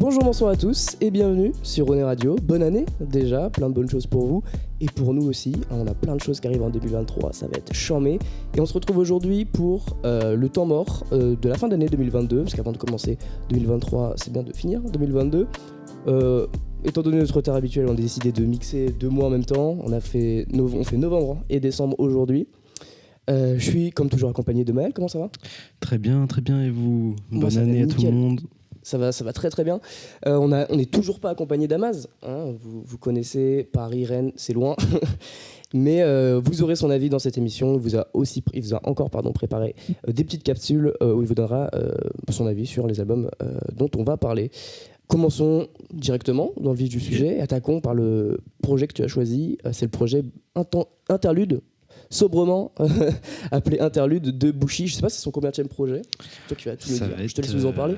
Bonjour, bonsoir à tous et bienvenue sur René Radio. Bonne année déjà, plein de bonnes choses pour vous et pour nous aussi. On a plein de choses qui arrivent en 2023, ça va être charmé. Et on se retrouve aujourd'hui pour le temps mort de la fin d'année 2022, parce qu'avant de commencer 2023, c'est bien de finir 2022. Étant donné notre retard habituel, on a décidé de mixer 2 mois en même temps. On fait novembre et décembre aujourd'hui. Je suis comme toujours accompagné de Maël, comment ça va ? Très bien, et vous ? Bonne année à tout le monde. Ça va très très bien. On n'est toujours pas accompagné d'Amaz. Hein, vous connaissez Paris, Rennes, c'est loin. Mais vous aurez son avis dans cette émission. Il vous a encore préparé des petites capsules où il vous donnera son avis sur les albums dont on va parler. Commençons directement dans le vif du sujet. Attaquons par le projet que tu as choisi. C'est le projet Interlude, sobrement appelé Interlude de Bouchy. Je ne sais pas si c'est son combienième projet. Toi qui vas tout me dire. Je te laisse nous en parler.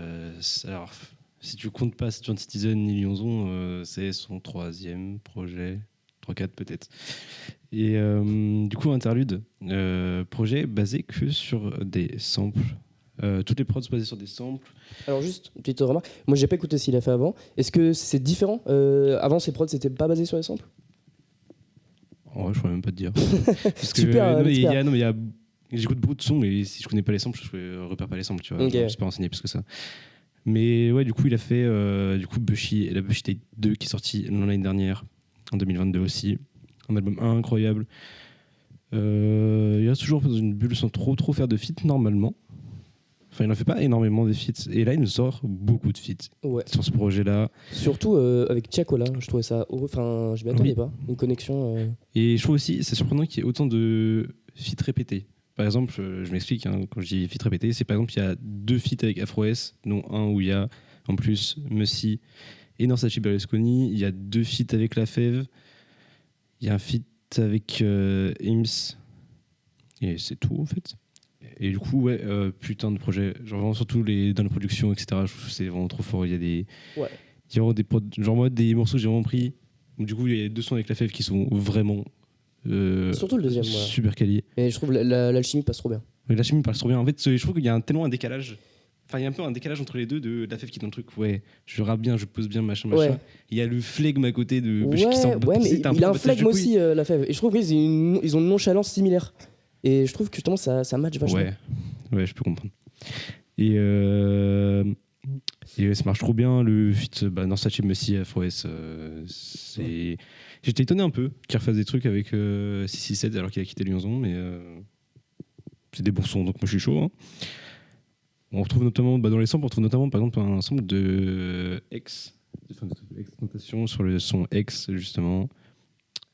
Alors, si tu comptes pas Saturn Citizen ni Lyonzon, c'est son 3e projet. 3-4 peut-être. Et du coup, Interlude, projet basé que sur des samples. Toutes les prods sont basées sur des samples. Alors juste, une petite remarque. Moi, j'ai pas écouté ce qu'il a fait avant. Est-ce que c'est différent ? Avant, ses prods, c'était pas basé sur les samples ? Ouais, je pourrais même pas te dire. Parce que, Super. j'écoute beaucoup de sons, mais si je connais pas les samples, je repère pas les samples, tu vois. Okay. Je me suis pas renseigné plus que ça. Mais ouais, du coup, il a fait Bushy, et la Bushy Tape 2 qui est sortie l'année dernière, en 2022 aussi. Un album incroyable. Il reste toujours dans une bulle sans trop faire de feats normalement. Enfin, il n'en fait pas énormément de feats. Et là, il nous sort beaucoup de feats sur ce projet-là. Surtout avec Tiakola, je trouvais ça... Enfin, je m'y attendais pas. Une connexion... Et je trouve aussi, c'est surprenant qu'il y ait autant de feats répétés. Par exemple, je m'explique, hein, quand je dis feats répétés, c'est par exemple, il y a 2 feats avec Afro S, dont un où il y a en plus Messi et Norsachi Berlusconi. Il y a 2 feats avec La Fève. Il y a un feat avec Ims. Et c'est tout, en fait. Et du coup, ouais, putain de projet. Genre, vraiment, surtout dans la production, etc. Je trouve que c'est vraiment trop fort. Il y a des. Ouais. Il y a vraiment des prods. Genre, moi, des morceaux que j'ai vraiment pris. Du coup, il y a 2 sons avec La Fève qui sont vraiment. Surtout le deuxième, super quali. Et je trouve l'alchimie passe trop bien. Oui, l'alchimie passe trop bien. En fait, je trouve qu'il y a tellement un décalage. Enfin, il y a un peu un décalage entre les deux de La Fève qui est dans le truc. Ouais, je rappe bien, je pose bien, machin. Ouais. Il y a le flegme à côté de. Ouais, mais il a un flegme aussi, La Fève. Et je trouve qu'ils ont une nonchalance similaire. Et je trouve que justement, ça match vachement. Ouais, je peux comprendre. Et ça marche trop bien. Le feat Norsachi Messi Afro S, j'étais étonné un peu qu'il refasse des trucs avec 667 alors qu'il a quitté Lyonzon, mais c'est des bons sons, donc moi je suis chaud. Hein. On retrouve notamment, dans les samples, par exemple un sample de X, X-Tentation sur le son X, justement.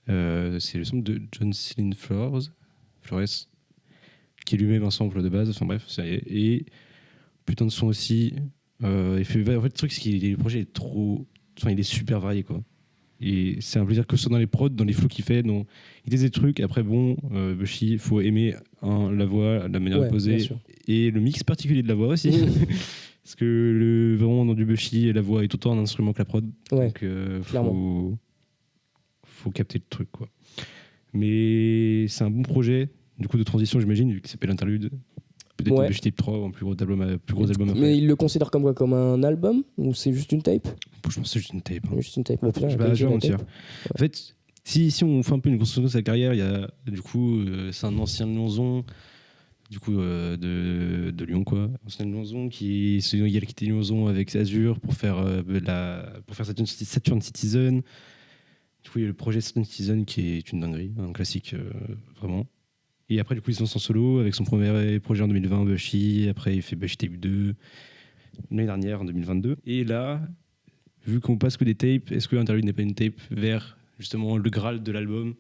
C'est le sample de John Celine Flores, qui est lui-même un sample de base. Enfin bref, et putain de son aussi. En fait, le truc, c'est que le projet est il est super varié, quoi. Et c'est un plaisir que ce soit dans les prods, dans les flows qu'il fait. Il dit des trucs. Après, Bushy, il faut aimer la voix, la manière de poser. Et le mix particulier de la voix aussi. Parce que vraiment, dans du Bushy, la voix est autant un instrument que la prod. Ouais, donc, faut capter le truc, quoi. Mais c'est un bon projet, du coup, de transition, j'imagine, vu qu'il s'appelle Interlude. Peut-être Bushy Tape 3 ou un plus gros album après. Mais il le considère comme quoi ? Comme un album ? Ou c'est juste une tape ? Je pense que c'est juste une tape. Hein. Juste une tape. Je vais mentir. En fait, si on fait un peu une construction de sa carrière, il y a, du coup, c'est un ancien Lyonzon, du coup, de Lyon, quoi. Ancien Lyonzon il a quitté Lyonzon avec Azur pour faire Saturn Citizen. Du coup, il y a le projet Saturn Citizen qui est une dinguerie, un classique, vraiment. Et après, du coup, ils sont en solo avec son premier projet en 2020, Bushy. Après, il fait Bushy Tape 2 l'année dernière, en 2022. Et là, vu qu'on passe que des tapes, est-ce que l'Interlude n'est pas une tape vers justement le Graal de l'album,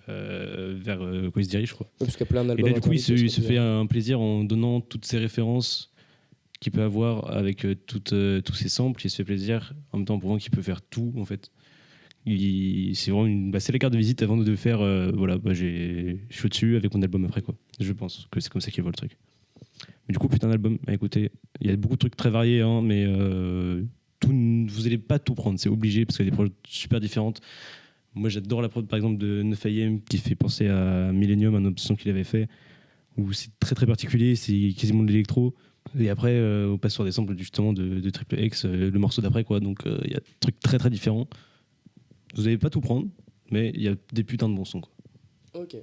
vers quoi il se dirige, je crois. Parce qu'il y a plein d'albums. Et là, du coup, il se fait un plaisir en donnant toutes ces références qu'il peut avoir avec tous ces samples. Il se fait plaisir en même temps en prouvant qu'il peut faire tout, en fait. C'est vraiment c'est la carte de visite avant de faire je suis au-dessus avec mon album après, quoi. Je pense que c'est comme ça qu'il voit le truc. Mais du coup, putain d'album à écouter. Il y a beaucoup de trucs très variés, hein, mais vous n'allez pas tout prendre, c'est obligé parce qu'il y a des projets super différentes. Moi, j'adore la prod par exemple de 9am qui fait penser à Millennium, un autre son qu'il avait fait, où c'est très très particulier, c'est quasiment de l'électro. Et après, on passe sur des samples justement de Triple X, le morceau d'après, quoi. Donc, il y a des trucs très très différents. Vous n'allez pas tout prendre, mais il y a des putains de bons sons, quoi. Ok.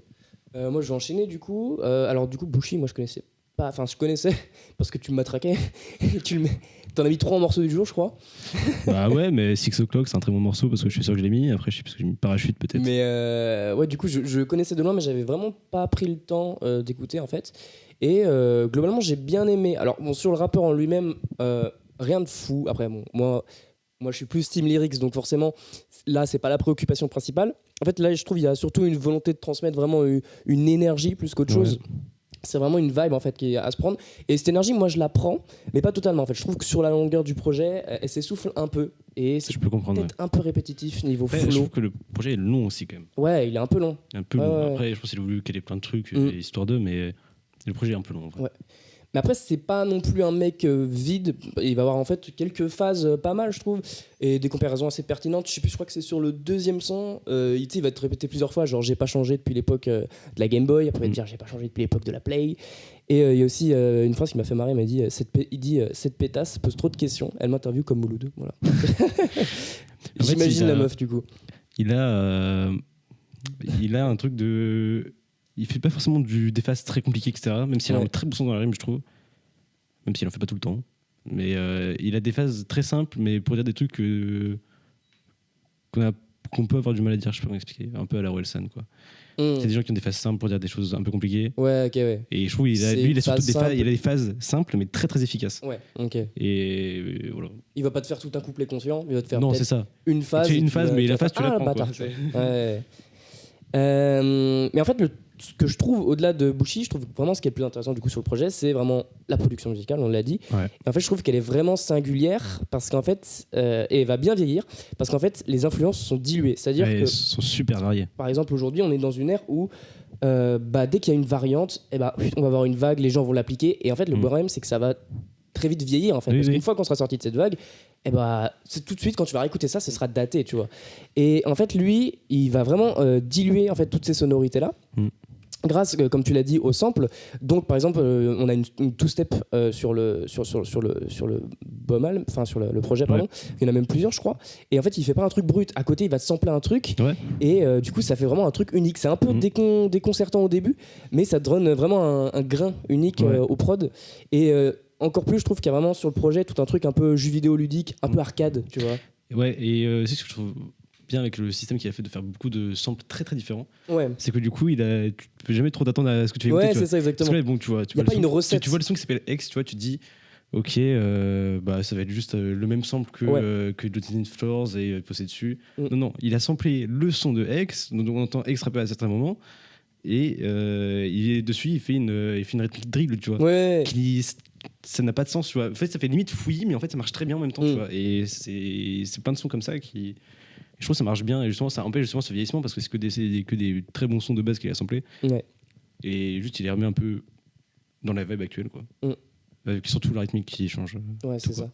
Moi, je vais enchaîner du coup. Alors, du coup, Bushi, moi, je connaissais pas. Enfin, je connaissais parce que tu m'as traqué. T'en as mis 3 en morceau du jour, je crois. Bah ouais, mais Six O'Clock, c'est un très bon morceau parce que je suis sûr que je l'ai mis. Après, je sais parce que j'ai mis Parachute, peut-être. Mais ouais, du coup, je connaissais de loin, mais j'avais vraiment pas pris le temps d'écouter en fait. Et globalement, j'ai bien aimé. Alors, bon, sur le rappeur en lui-même, rien de fou. Après, bon, moi, je suis plus team lyrics, donc forcément, là, c'est pas la préoccupation principale. En fait, là, je trouve qu'il y a surtout une volonté de transmettre vraiment une énergie plus qu'autre chose. C'est vraiment une vibe en fait qui est à se prendre. Et cette énergie, moi, je la prends, mais pas totalement. En fait, je trouve que sur la longueur du projet, elle s'essouffle un peu. Et c'est Je peux comprendre. peut-être un peu répétitif niveau Après, je flow. trouve que le projet est long aussi, quand même. Ouais, il est un peu long. Un peu long. Ouais. Après, je pense qu'il a voulu caler plein de trucs, histoire d'eux, mais le projet est un peu long. En vrai. Ouais. Mais après, c'est pas non plus un mec vide. Il va avoir en fait quelques phases pas mal, je trouve, et des comparaisons assez pertinentes. Je sais plus, je crois que c'est sur le 2e son. Il va te répéter plusieurs fois, genre j'ai pas changé depuis l'époque de la Game Boy. Après, il va te dire j'ai pas changé depuis l'époque de la Play. Et il y a aussi une phrase qui m'a fait marrer. Il dit cette pétasse pose trop de questions. Elle m'interviewe comme Mouloud. Voilà. J'imagine la meuf du coup. Il a un truc de. Il fait pas forcément des phases très compliquées, etc. Même s'il a un très bon son dans la rime, je trouve. Même s'il en fait pas tout le temps. Mais il a des phases très simples, mais pour dire des trucs qu'on peut avoir du mal à dire, je peux m'expliquer. Un peu à la Orelsan, quoi. C'est des gens qui ont des phases simples pour dire des choses un peu compliquées. Ouais, ok, ouais. Et je trouve qu'il a, lui, il a surtout il a des phases simples, mais très très efficaces. Ouais, ok. Et voilà. Il va pas te faire tout un couplet conscient, il va te faire non, c'est ça. une phase. Tu fais une phase, mais la phase, tu la prends. Bâtard, ouais. Mais en fait, ce que je trouve au-delà de Bushi, je trouve vraiment ce qui est le plus intéressant du coup sur le projet, c'est vraiment la production musicale, on l'a dit. Ouais. Et en fait, je trouve qu'elle est vraiment singulière parce qu'en fait, et elle va bien vieillir parce qu'en fait, les influences sont diluées. C'est-à-dire que, elles sont super variées. par exemple, aujourd'hui, on est dans une ère où dès qu'il y a une variante, on va avoir une vague, les gens vont l'appliquer. Et en fait, le problème, c'est que ça va très vite vieillir en fait, parce qu'une fois qu'on sera sorti de cette vague, c'est tout de suite quand tu vas réécouter ça, ce sera daté, tu vois. Et en fait, lui, il va vraiment diluer en fait toutes ces sonorités là. Grâce, comme tu l'as dit, au sample. Donc, par exemple, on a une two-step sur le BOMAL, enfin sur le projet, pardon. Il y en a même plusieurs, je crois. Et en fait, il fait pas un truc brut. À côté, il va te sampler un truc. Et du coup, ça fait vraiment un truc unique. C'est un peu déconcertant au début, mais ça te donne vraiment un grain unique au prod. Et encore plus, je trouve qu'il y a vraiment sur le projet tout un truc un peu jeu vidéo ludique, un peu arcade, tu vois. Ouais, et c'est ce que je trouve bien avec le système qu'il a fait de faire beaucoup de samples très très différents. C'est que du coup, tu peux jamais trop t'attendre à ce que tu fais écouter. Ouais, c'est ça, exactement. Parce que là, bon, tu vois, il n'y a pas une recette. Tu vois le son qui s'appelle X, tu vois, tu te dis, ok, ça va être juste le même sample que Jotin Floors et posé dessus. Non, il a samplé le son de X, donc on entend X rapper à certains moments. Et il est dessus, il fait une rythmique dribble, tu vois. Ça n'a pas de sens, tu vois. En fait, ça fait limite fouillis, mais en fait, ça marche très bien en même temps, tu vois. Et c'est plein de sons comme ça qui. Je trouve que ça marche bien, et justement, ça empêche justement ce vieillissement parce que c'est que des très bons sons de base qu'il a samplés. Et juste, il les remet un peu dans la vibe actuelle, quoi. Avec surtout la rythmique qui change. Ouais, c'est ça.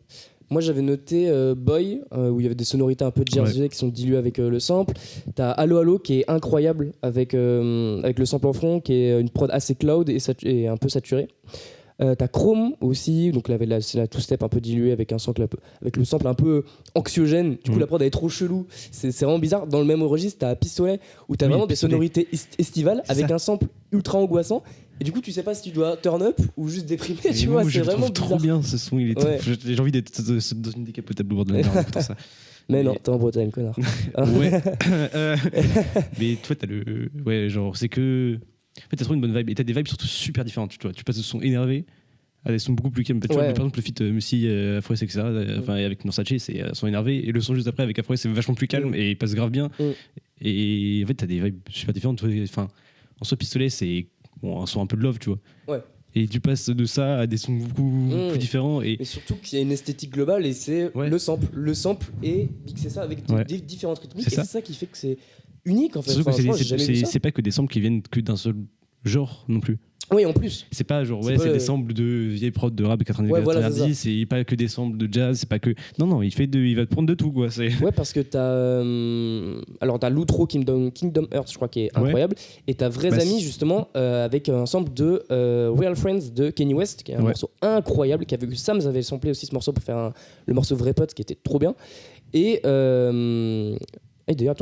Moi, j'avais noté Boy, où il y avait des sonorités un peu Jersey qui sont diluées avec le sample. T'as Allo Allo qui est incroyable avec le sample en front, qui est une prod assez cloud et un peu saturée. T'as Chrome aussi, donc là, c'est la two-step un peu diluée avec le sample un peu anxiogène. Du coup, la prod elle est trop chelou. C'est vraiment bizarre. Dans le même registre, t'as Pistolet où t'as vraiment des sonorités estivales avec un sample ultra angoissant. Et du coup, tu sais pas si tu dois turn up ou juste déprimer, tu vois. C'est vraiment bizarre. Trop bien ce son. J'ai envie d'être dans une décapotable au bord de la mer pour ça. Mais non, t'es en Bretagne, connard. Mais toi, t'as le. Ouais, genre, c'est que. En fait, t'as trop une bonne vibe. Et t'as des vibes surtout super différentes. Tu vois. Tu passes de son énervé à des sons beaucoup plus calmes. Tu vois, par exemple, le feat Musi, Afro, etc. Avec Norsace, c'est un son énervé. Et le son juste après avec Afro, c'est vachement plus calme et il passe grave bien. Et en fait, t'as des vibes super différentes. Enfin, en soi, Pistolet, c'est un son un peu de love, tu vois. Et tu passes de ça à des sons beaucoup plus différents. Et surtout qu'il y a une esthétique globale et c'est le sample. Le sample et mixer ça avec des différentes rythmiques. Et c'est ça qui fait que c'est unique en fait. C'est pas que des samples qui viennent que d'un seul genre non plus. Oui, en plus. C'est pas genre, C'est c'est pas, des samples de vieilles prods de rap 90, Ouais, voilà, 90, c'est pas que des samples de jazz, c'est pas que. Non, il va te prendre de tout, quoi. Ouais, parce que alors t'as l'outro Kingdom Earth, je crois, qui est incroyable, et t'as Vrais Bah, Amis, justement, avec un sample de Real Friends de Kanye West, qui est un morceau incroyable, Sams avait samplé aussi ce morceau pour faire le morceau Vrai Pote, qui était trop bien. Et d'ailleurs,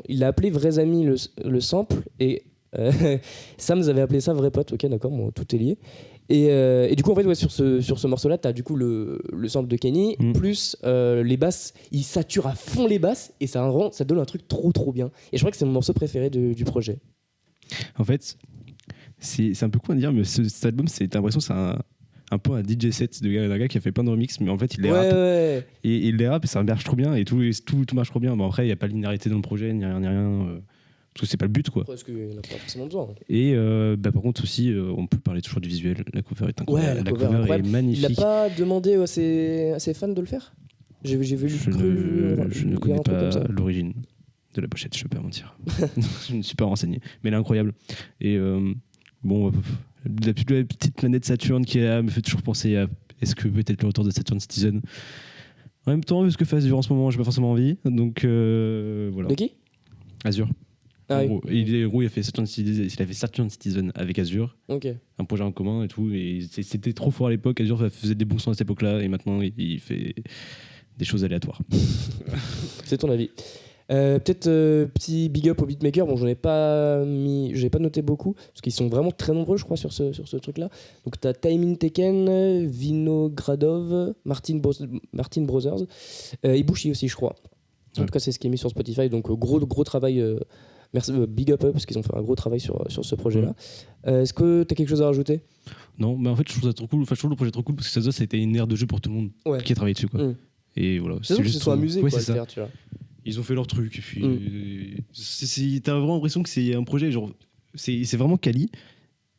il a appelé Vrais Amis le sample, et Sams avait appelé ça Vrai Pote. Ok, d'accord, bon, tout est lié. Et du coup, en fait, sur ce morceau-là, t'as du coup le sample de Kenny, plus les basses, il sature à fond les basses, et ça donne un truc trop trop bien. Et je crois que c'est mon morceau préféré du projet. En fait, c'est un peu quoi à dire, mais cet album, t'as l'impression que c'est un peu un DJ set d'un gars qui a fait plein de remixes, mais en fait, il les rappe. Ouais. Et il les rappe, et ça marche trop bien, et tout marche trop bien. Bon, après, il n'y a pas de linéarité dans le projet, ni rien. Parce que c'est pas le but, quoi. Parce qu'il n'y en a pas forcément besoin. Et par contre aussi, on peut parler toujours du visuel. La cover est incroyable. Ouais, la cover est magnifique. Il n'a pas demandé à ses fans de le faire. J'ai vu je ne connais pas l'origine de la pochette, je ne vais pas mentir. Je ne suis pas renseigné. Mais elle est incroyable. Et la petite planète Saturne qui est là me fait toujours penser à est-ce que peut-être le retour de Saturn Citizen. En même temps, vu ce que fait Azure en ce moment, j'ai pas forcément envie. Donc voilà. De qui? Azure. Ah oui. Gros, il a fait Saturn Citizen avec Azure, un projet en commun et tout, et c'était trop fort à l'époque. Azure faisait des bons sons à cette époque-là, et maintenant il fait des choses aléatoires. C'est ton avis. Peut-être petit big up au beatmaker. Bon, j'ai pas noté beaucoup parce qu'ils sont vraiment très nombreux, je crois, sur ce truc-là. Donc t'as Time Taken, Vinogradov, Martin Brothers, Ibushi aussi, je crois. En tout cas, c'est ce qui est mis sur Spotify. Donc gros travail. Merci, big up parce qu'ils ont fait un gros travail sur ce projet-là. Est-ce que tu as quelque chose à rajouter? Non, mais en fait, je trouve ça trop cool. Enfin, je trouve le projet trop cool parce que ça a été une aire de jeu pour tout le monde qui a travaillé dessus, quoi. Et voilà. C'est juste qu'ils se sont amusés, quoi, à le faire, tu vois. Ils ont fait leur truc. Et puis, t'as vraiment l'impression que c'est un projet, genre, c'est vraiment quali.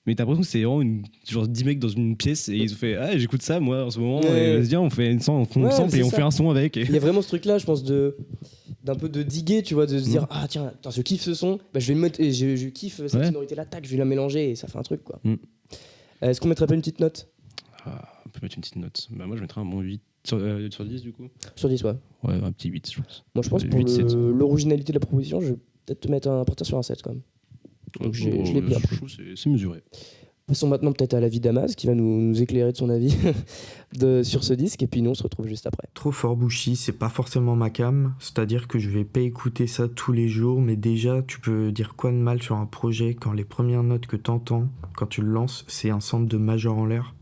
Mais t'as l'impression que c'est vraiment genre 10 mecs dans une pièce et ils ont fait j'écoute ça moi en ce moment et vas-y on fait une sample et on fait un son avec. Il y a vraiment ce truc là, je pense, d'un peu de diguer, tu vois, de se dire tiens, je kiffe ce son, je vais le mettre et je kiffe cette sonorité là, tac, je vais la mélanger et ça fait un truc, quoi. Est-ce qu'on mettrait pas une petite note? On peut mettre une petite note. Moi je mettrais un bon 8 sur 10 du coup. Sur 10, ouais. Ouais, un petit 8 je pense. Moi je pense pour l'originalité de la proposition, je vais peut-être te mettre partir sur un 7 quand même. Donc je l'ai bien pris. C'est mesuré. Passons maintenant peut-être à l'avis d'Amaz qui va nous éclairer de son avis sur ce disque, et puis nous on se retrouve juste après. Trop fort Bouchy, c'est pas forcément ma cam, c'est-à-dire que je vais pas écouter ça tous les jours, mais déjà tu peux dire quoi de mal sur un projet quand les premières notes que t'entends quand tu le lances c'est un sample de Major en l'air.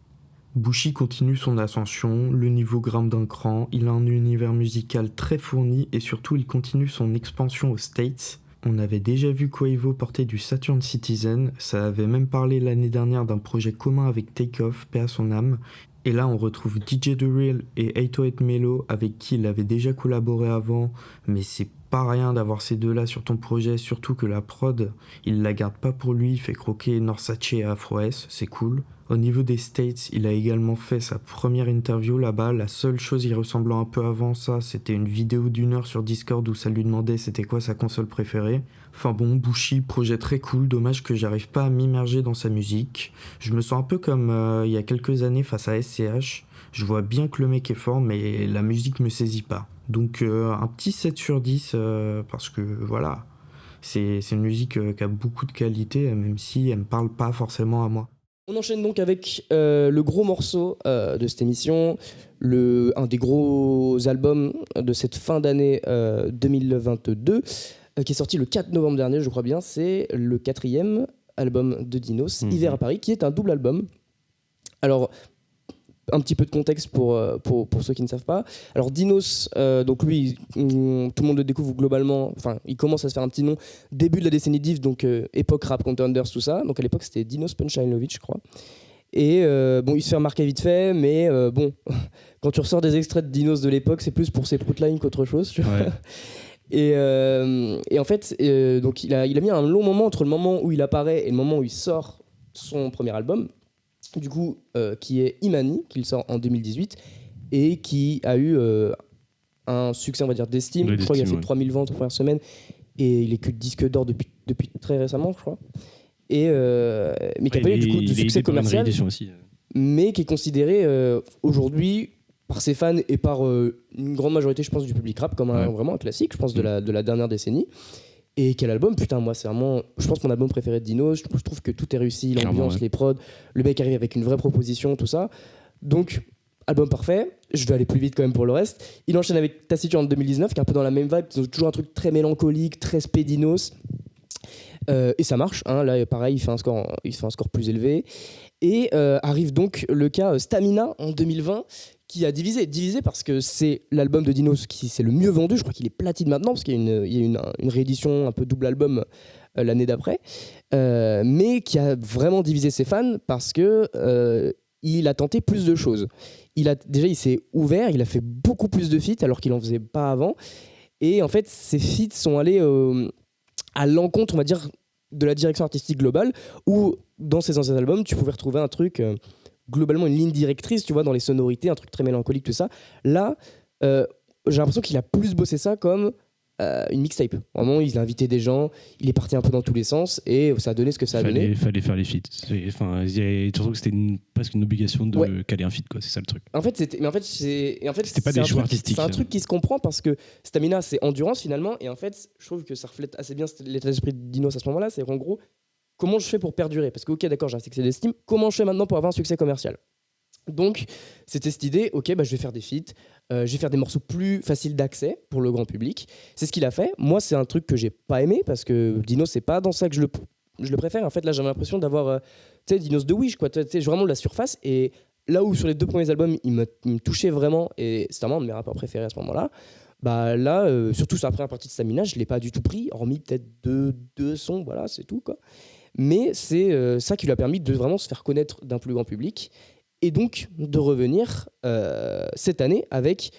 Bouchy continue son ascension, le niveau grimpe d'un cran, il a un univers musical très fourni et surtout il continue son expansion aux States. On avait déjà vu Quavo porter du Saturn Citizen, ça avait même parlé l'année dernière d'un projet commun avec Takeoff, paix à son âme. Et là on retrouve DJ The Real et 808 Melo avec qui il avait déjà collaboré avant, mais c'est pas rien d'avoir ces deux-là sur ton projet, surtout que la prod, il la garde pas pour lui, il fait croquer Norsace et Afro S, c'est cool. Au niveau des States, il a également fait sa première interview là-bas. La seule chose y ressemblant un peu avant ça, c'était une vidéo d'1 heure sur Discord où ça lui demandait c'était quoi sa console préférée. Enfin bon, Bouchy, projet très cool, dommage que j'arrive pas à m'immerger dans sa musique. Je me sens un peu comme il y a quelques années face à SCH. Je vois bien que le mec est fort, mais la musique me saisit pas. Donc un petit 7 sur 10, parce que voilà, c'est une musique qui a beaucoup de qualité, même si elle me parle pas forcément à moi. On enchaîne donc avec le gros morceau de cette émission, un des gros albums de cette fin d'année 2022, qui est sorti le 4 novembre dernier, je crois bien. C'est le 4e album de Dinos, Hiver à Paris, qui est un double album. Alors, un petit peu de contexte pour ceux qui ne savent pas. Alors Dinos, donc lui, tout le monde le découvre globalement, enfin il commence à se faire un petit nom début de la décennie Div, donc époque Rap Contenders, tout ça. Donc à l'époque c'était Dinos Punchlineovich, je crois. Et il se fait remarquer vite fait, mais quand tu ressors des extraits de Dinos de l'époque, c'est plus pour ses proutlines qu'autre chose. Tu vois. Et en fait, donc il a mis un long moment entre le moment où il apparaît et le moment où il sort son premier album. Du coup, qui est Imani, qu'il sort en 2018, et qui a eu un succès, on va dire, d'estime. Je crois qu'il a fait 3000 ventes en première semaine, et il est que disque d'or depuis très récemment, je crois. mais qui a pas eu du coup de succès commercial, aussi. mais qui est considéré aujourd'hui par ses fans et par une grande majorité, je pense, du public rap comme vraiment un classique, je pense, de la dernière décennie. Et quel album, putain, moi c'est vraiment, je pense, mon album préféré de Dino. Je trouve que tout est réussi, l'ambiance, les prods, le mec arrive avec une vraie proposition, tout ça. Donc, album parfait. Je vais aller plus vite quand même pour le reste. Il enchaîne avec Taciturne en 2019, qui est un peu dans la même vibe, toujours un truc très mélancolique, très spédinos. Et ça marche, hein. Là pareil, il fait un score plus élevé. Et arrive donc le cas Stamina en 2020, qui a divisé parce que c'est l'album de Dinos qui c'est le mieux vendu. Je crois qu'il est platine maintenant parce qu'il y a une réédition un peu double album l'année d'après, mais qui a vraiment divisé ses fans parce que il a tenté plus de choses. Il s'est ouvert, il a fait beaucoup plus de feats alors qu'il en faisait pas avant. Et en fait, ces feats sont allés à l'encontre, on va dire, de la direction artistique globale, où dans ses anciens albums, tu pouvais retrouver un truc globalement une ligne directrice, tu vois, dans les sonorités, un truc très mélancolique, tout ça. Là, j'ai l'impression qu'il a plus bossé ça comme une mixtape. Vraiment, il a invité des gens, il est parti un peu dans tous les sens et ça a donné ce que ça a donné. Fallait faire les feats. Enfin, je trouve que c'était presque une obligation de caler un feat, quoi. C'est ça le truc. En fait, c'était pas des choix artistiques. C'est un truc qui se comprend parce que Stamina, c'est endurance finalement, et en fait, je trouve que ça reflète assez bien l'état d'esprit de Dinos à ce moment-là. C'est en gros, comment je fais pour perdurer ? Parce que, ok, d'accord, j'ai un succès d'estime. Comment je fais maintenant pour avoir un succès commercial ? Donc, c'était cette idée, ok, je vais faire des feats, je vais faire des morceaux plus faciles d'accès pour le grand public. C'est ce qu'il a fait. Moi, c'est un truc que j'ai pas aimé parce que Dinos, c'est pas dans ça que je le préfère. En fait, là, j'avais l'impression d'avoir, Dinos de Wish, quoi. Vraiment de la surface. Et là où sur les 2 premiers albums, il me touchait vraiment, et c'était vraiment un de mes rappeurs préférés à ce moment-là. Là, surtout sur la première partie de Stamina, je l'ai pas du tout pris, hormis peut-être deux sons, voilà, c'est tout, quoi. Mais c'est ça qui lui a permis de vraiment se faire connaître d'un plus grand public. Et donc de revenir cette année avec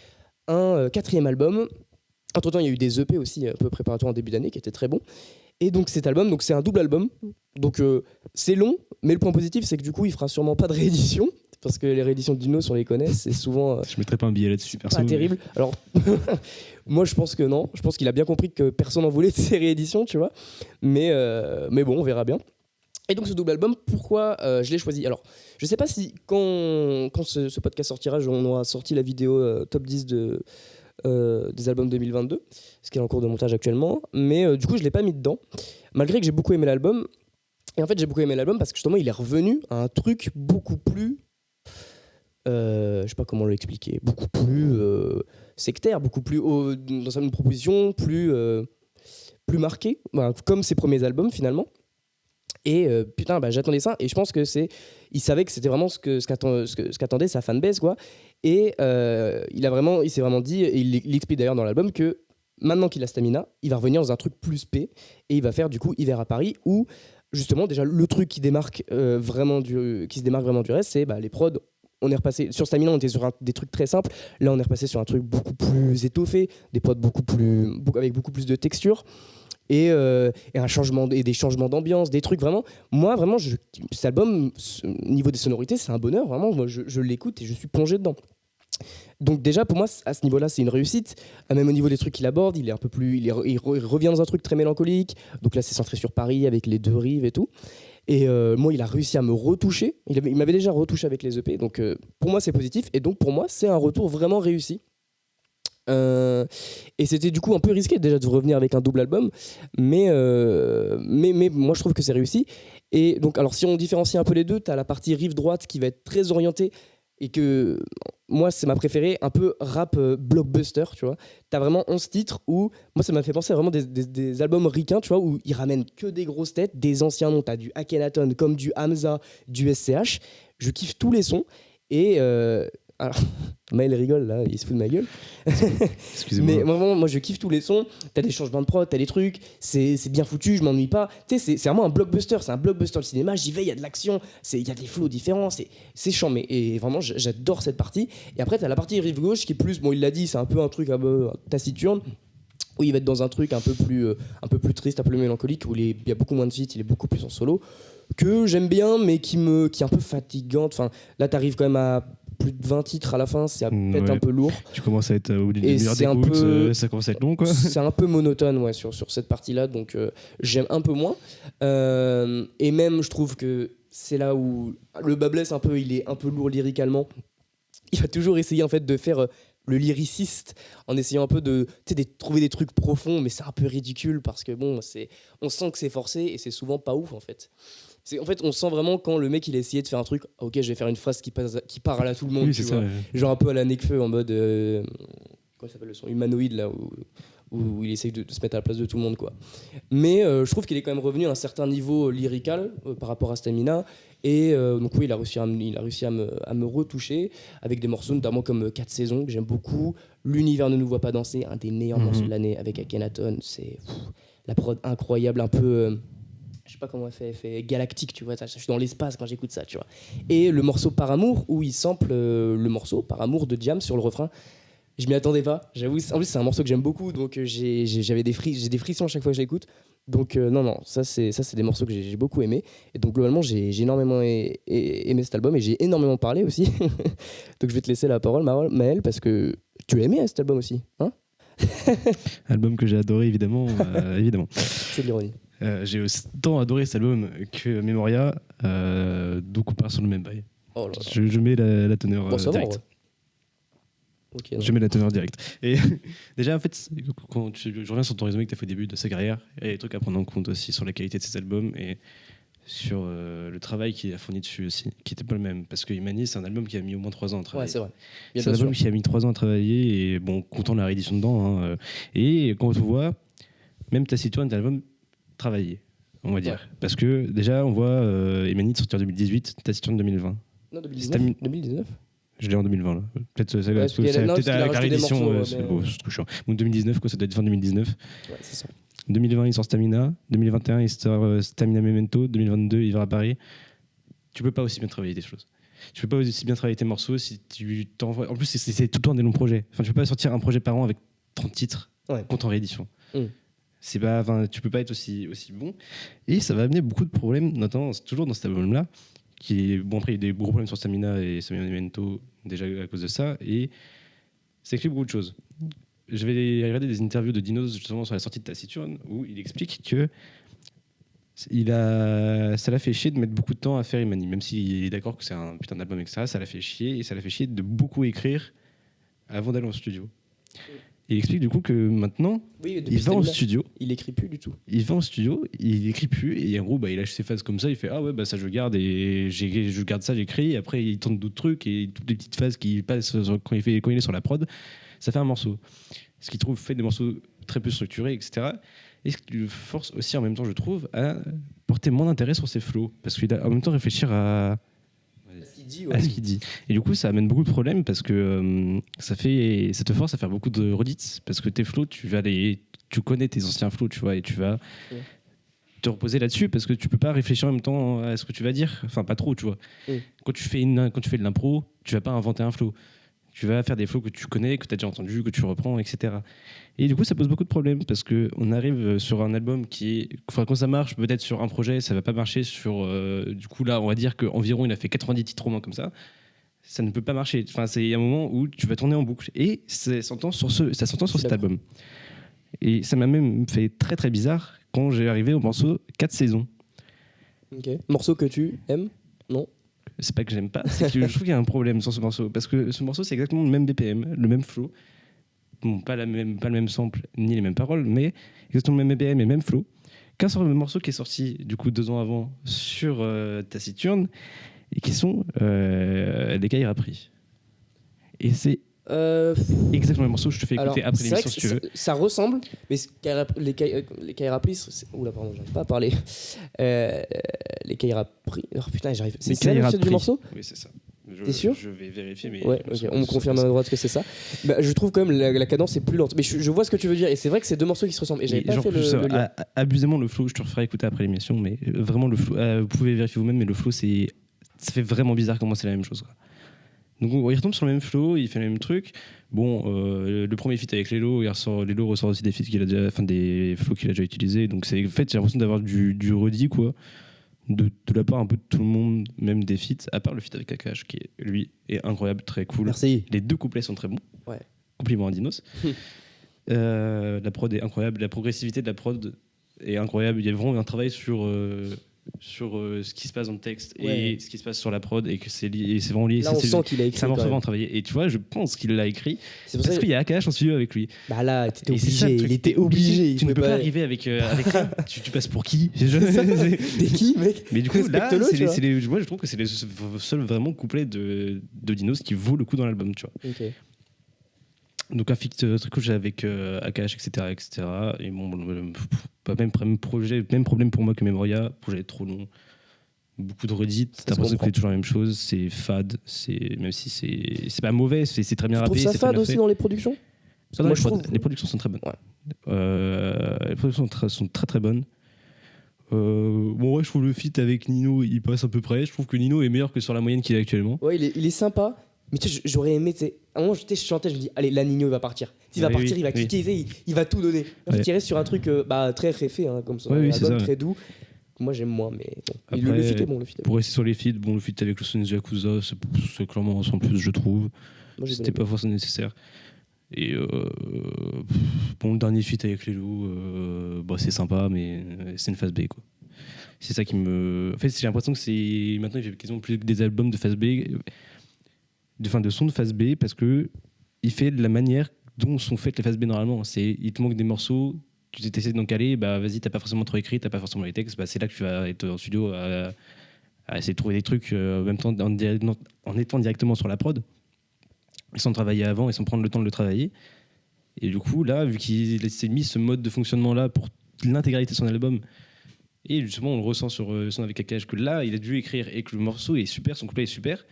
un 4e album. Entre-temps, il y a eu des EP aussi un peu préparatoires en début d'année qui étaient très bons. Et donc cet album, c'est un double album. Donc c'est long, mais le point positif, c'est que du coup, il fera sûrement pas de réédition. Parce que les rééditions de Dinos, on les connaît, c'est souvent... Je mettrais pas un billet là-dessus, perso. Pas terrible. Alors, moi, je pense que non. Je pense qu'il a bien compris que personne n'en voulait de ces rééditions, tu vois. Mais bon, on verra bien. Et donc ce double album, pourquoi je l'ai choisi ? Alors, je sais pas si quand ce podcast sortira, on aura sorti la vidéo top 10 des albums 2022, ce qui est en cours de montage actuellement, mais du coup je l'ai pas mis dedans, malgré que j'ai beaucoup aimé l'album. Et en fait j'ai beaucoup aimé l'album parce que justement il est revenu à un truc beaucoup plus... je sais pas comment l'expliquer, beaucoup plus sectaire, beaucoup plus dans une proposition plus marquée, comme ses premiers albums finalement. Et putain, j'attendais ça, et je pense que il savait que c'était vraiment ce qu'attendait sa fanbase, quoi. Et il s'est vraiment dit, et il explique d'ailleurs dans l'album, que maintenant qu'il a Stamina, il va revenir dans un truc plus P, et il va faire du coup Hiver à Paris, où justement déjà le truc qui se démarque vraiment du reste, c'est les prods. On est repassé sur Stamina, on était sur des trucs très simples. Là, on est repassé sur un truc beaucoup plus étoffé, des prods avec beaucoup plus de texture. Et un changement, et des changements d'ambiance, des trucs vraiment. Moi, vraiment, cet album, au niveau des sonorités, c'est un bonheur. Vraiment, moi, je l'écoute et je suis plongé dedans. Donc déjà, pour moi, à ce niveau-là, c'est une réussite. Même au niveau des trucs qu'il aborde, il est un peu plus, il revient dans un truc très mélancolique. Donc là, c'est centré sur Paris avec les 2 rives et tout. Et moi, il a réussi à me retoucher. Il m'avait déjà retouché avec les EP. Donc pour moi, c'est positif. Et donc pour moi, c'est un retour vraiment réussi. Et c'était du coup un peu risqué déjà de revenir avec un double album, mais moi je trouve que c'est réussi. Et donc, alors si on différencie un peu les deux, t'as la partie rive droite qui va être très orientée, et que moi c'est ma préférée, un peu rap blockbuster, tu vois. T'as vraiment 11 titres où moi ça m'a fait penser à vraiment des albums ricains, tu vois, où ils ramènent que des grosses têtes, des anciens noms. T'as du Akhenaton comme du Hamza, du SCH. Je kiffe tous les sons. Et alors, Maël rigole là, il se fout de ma gueule. Excusez-moi. Mais vraiment, moi je kiffe tous les sons. T'as des changements de prod, t'as des trucs, c'est bien foutu, je m'ennuie pas. Tu sais, c'est vraiment un blockbuster, c'est un blockbuster de cinéma. J'y vais, il y a de l'action, il y a des flows différents, c'est chambé. Et vraiment, j'adore cette partie. Et après, t'as la partie rive gauche qui est plus, bon, il l'a dit, c'est un peu un truc un peu taciturne, où il va être dans un truc un peu plus triste, un peu plus mélancolique, où il y a beaucoup moins de feats, il est beaucoup plus en solo, que j'aime bien, mais qui est un peu fatigante. Enfin, là, t'arrives quand même à plus de 20 titres à la fin, c'est peut-être Ouais. un peu lourd. Tu commences à être au bout d'une Et demi-heure c'est un d'écoute, peu- ça commence à être long, quoi. C'est un peu monotone ouais, sur cette partie-là, donc j'aime un peu moins. Et même, je trouve que c'est là où le bas blesse un peu, il est un peu lourd lyriquement. Il va toujours essayer en fait de faire le lyriciste en essayant un peu de, tu sais, de trouver des trucs profonds, mais c'est un peu ridicule parce que bon, on sent que c'est forcé et c'est souvent pas ouf en fait. En fait, on sent vraiment quand le mec il a essayé de faire un truc, ok, je vais faire une phrase qui parle à tout le monde, Oui, tu c'est vois. ça. Genre un peu à la Nekfeu en mode comment ça s'appelle le son humanoïde là où il essaye de se mettre à la place de tout le monde quoi. Mais je trouve qu'il est quand même revenu à un certain niveau lyrical par rapport à Stamina et donc oui il a réussi à me retoucher avec des morceaux notamment comme 4 saisons que j'aime beaucoup. L'univers ne nous voit pas danser, un des meilleurs morceaux de l'année avec Akhenaton, c'est la prod incroyable un peu je sais pas comment elle fait galactique, tu vois, je suis dans l'espace quand j'écoute ça, tu vois. Et le morceau Par Amour, où il sample le morceau Par Amour de Jam sur le refrain. Je m'y attendais pas, j'avoue. En plus, c'est un morceau que j'aime beaucoup, donc j'ai des frissons à chaque fois que je l'écoute. Donc non, ça c'est des morceaux que j'ai beaucoup aimé. Et donc globalement, j'ai énormément aimé cet album et j'ai énormément parlé aussi. Donc je vais te laisser la parole, Maël, parce que tu as aimé cet album aussi, hein? Album que j'ai adoré, évidemment. Évidemment. C'est de l'ironie. J'ai autant adoré cet album que Memoria, donc on part sur le même bail. Oh là là. Je mets la teneur Bon, ça va, directe. ouais. Ok, non. Je mets la teneur directe. Et déjà, en fait, quand je reviens sur ton résumé que tu as fait au début de sa carrière, il y a des trucs à prendre en compte aussi sur la qualité de ses albums et sur le travail qu'il a fourni dessus aussi, qui n'était pas le même. Parce que Imani, c'est un album qui a mis au moins 3 ans à travailler. Ouais, c'est vrai. C'est un album qui a mis 3 ans à travailler et bon, content de la réédition dedans. Hein. Et quand on voit, même Taciturne, c'est un album travaillé, on va dire. Ouais. Parce que déjà, on voit Imani sortir en 2018, Taciturne 2020. Non, 2019. 2019. Je l'ai en 2020 là. Peut-être ça parce qu'il y a- non, parce qu'il a avec la rajouté des réédition. morceaux, mais- C'est trop chiant. Donc 2019, quoi, ça doit être fin 2019. Ouais, c'est ça. 2020, il sort Stamina. 2021, il sort Stamina Memento. 2022, il va à Paris. Tu peux pas aussi bien travailler des choses. Tu peux pas aussi bien travailler tes morceaux si tu t'envoies. En plus, c'est tout le temps des longs projets. Enfin, tu peux pas sortir un projet par an avec 30 titres compte en réédition. C'est pas, enfin, tu peux pas être aussi bon. Et ça va amener beaucoup de problèmes, notamment toujours dans cet album-là. Qui est, bon, après, il y a des gros problèmes sur Stamina et Stamina Memento déjà à cause de ça. Et ça explique beaucoup de choses. Je vais regarder des interviews de Dinos justement sur la sortie de Taciturne où il explique que ça l'a fait chier de mettre beaucoup de temps à faire Imani, même s'il est d'accord que c'est un putain d'album, etc. Ça l'a fait chier et ça l'a fait chier de beaucoup écrire avant d'aller en studio. Il explique du coup que maintenant, Oui, il va en studio. Il écrit plus du tout. Il va en studio, il écrit plus et en gros il lâche ses phases comme ça, il fait ah ouais bah ça je garde et je garde ça, j'écris et après il tente d'autres trucs et toutes les petites phases qu'il passe quand il est sur la prod, ça fait un morceau. Ce qu'il trouve fait des morceaux très peu structurés, etc. Et ce qui le force aussi en même temps, je trouve, à porter moins d'intérêt sur ses flows parce qu'il a en même temps réfléchir à ce qu'il dit. Et du coup, ça amène beaucoup de problèmes parce que ça te force à faire beaucoup de redits parce que tes flows, tu connais tes anciens flows, tu vois, et tu vas te reposer là-dessus parce que tu peux pas réfléchir en même temps à ce que tu vas dire. Enfin, pas trop, tu vois. Quand tu fais de l'impro, tu vas pas inventer un flow. Tu vas faire des flows que tu connais, que tu as déjà entendu, que tu reprends, etc. Et du coup, ça pose beaucoup de problèmes parce qu'on arrive sur un album qui est. Enfin, quand ça marche, peut-être sur un projet, ça va pas marcher sur. Du coup, là, on va dire qu'environ il a fait 90 titres au moins comme ça. Ça ne peut pas marcher. Enfin, c'est un moment où tu vas tourner en boucle. Et ça s'entend sur cet album. Et ça m'a même fait très très bizarre quand j'ai arrivé au morceau 4 saisons. Ok. Morceau que tu aimes? Non? C'est pas que j'aime pas, c'est que je trouve qu'il y a un problème sur ce morceau. Parce que ce morceau, c'est exactement le même BPM, le même flow. Bon, pas le même sample, ni les mêmes paroles, mais exactement le même BPM et le même flow. Qu'un seul morceau qui est sorti, du coup, 2 ans avant, sur Taciturne, et qui sont les Kaira Pris. Et c'est exactement le morceau que je te fais écouter après l'émission, si tu veux. Ça ressemble, mais les Kaira Pris, oula, pardon, j'arrive pas à parler. Les Kaira Pris. Oh putain, j'arrive. C'est ça le titre du morceau? Oui, c'est ça. T'es sûr? Je vais vérifier, mais. Ouais, ok. On me confirme à droite que c'est ça. Bah, je trouve quand même la cadence est plus lente. Mais je vois ce que tu veux dire. Et c'est vrai que c'est 2 morceaux qui se ressemblent. Et j'avais pas fait le lien. Abusément le flow, je te referai écouter après l'émission, mais vraiment le flow, vous pouvez vérifier vous-même, mais le flow, ça fait vraiment bizarre comment c'est la même chose, quoi. Donc il retombe sur le même flow, il fait le même truc. Bon, le premier feat avec Lelo, Lelo ressort aussi des feats des flows qu'il a déjà utilisés. Donc en fait, j'ai l'impression d'avoir du redit, quoi. de la part un peu de tout le monde, même des feats, à part le feat avec Akash, qui lui est incroyable, très cool. Merci. Les 2 couplets sont très bons. Ouais. Compliment à Dinos. La prod est incroyable, la progressivité de la prod est incroyable. Il y a vraiment un travail sur ce qui se passe dans le texte et ce qui se passe sur la prod, et que c'est vraiment lié. Là, on sent qu'il a écrit. C'est un morceau vraiment travaillé. Et tu vois, je pense qu'il l'a écrit parce qu'il y a Akash en studio avec lui. Bah là, t'étais Et c'est ça, obligé. le truc, Il était obligé. Tu ne peux pas arriver avec rien. Tu passes pour qui? T'es qui, mec? Mais du coup, là, Respecte-le, moi, je trouve que c'est les seuls vraiment couplets de Dinos qui vaut le coup dans l'album, tu vois. Ok. Donc un feat très cool avec Akash, etc. Et bon, même problème pour moi que Memoria, projet est trop long. Beaucoup de redits, t'as l'impression que c'est toujours la même chose, c'est fade, même si c'est pas mauvais, c'est très bien rappé. Tu trouves ça fade aussi dans les productions? Moi, je trouve les productions sont très bonnes. Ouais. Les productions sont très très bonnes. Bon, ouais, je trouve le feat avec Nino, il passe à peu près. Je trouve que Nino est meilleur que sur la moyenne qu'il a actuellement. Ouais, il est sympa. Mais tu sais, j'aurais aimé, tu sais, à un moment, je chantais, je me dis, allez, là, Nino, il va partir. Il va partir, il va cliquer, il va tout donner. En fait, il reste sur un truc très réfé, hein, comme ça, un album très doux. Moi, j'aime moins, mais bon. Après, le feat est bon, le feat est bon. Pour rester sur les feats, bon, le feat avec le Sonic Yakuza, c'est clairement sans plus, je trouve. C'était pas forcément nécessaire. Et bon, le dernier feat avec les loups, c'est sympa, mais c'est une phase B, quoi. C'est ça qui me. En fait, j'ai l'impression que maintenant, il fait quasiment plus que des albums de phase B. De son de phase B, parce que il fait de la manière dont sont faites les phases B normalement. Il te manque des morceaux, tu essaies d'en caler, vas-y, t'as pas forcément trop écrit, t'as pas forcément les textes, c'est là que tu vas être en studio à essayer de trouver des trucs en même temps en étant directement sur la prod, sans travailler avant et sans prendre le temps de le travailler. Et du coup, là, vu qu'il s'est mis ce mode de fonctionnement là pour l'intégralité de son album, et justement on le ressent sur son avec Akash, que là il a dû écrire et que le morceau est super, son couplet est super.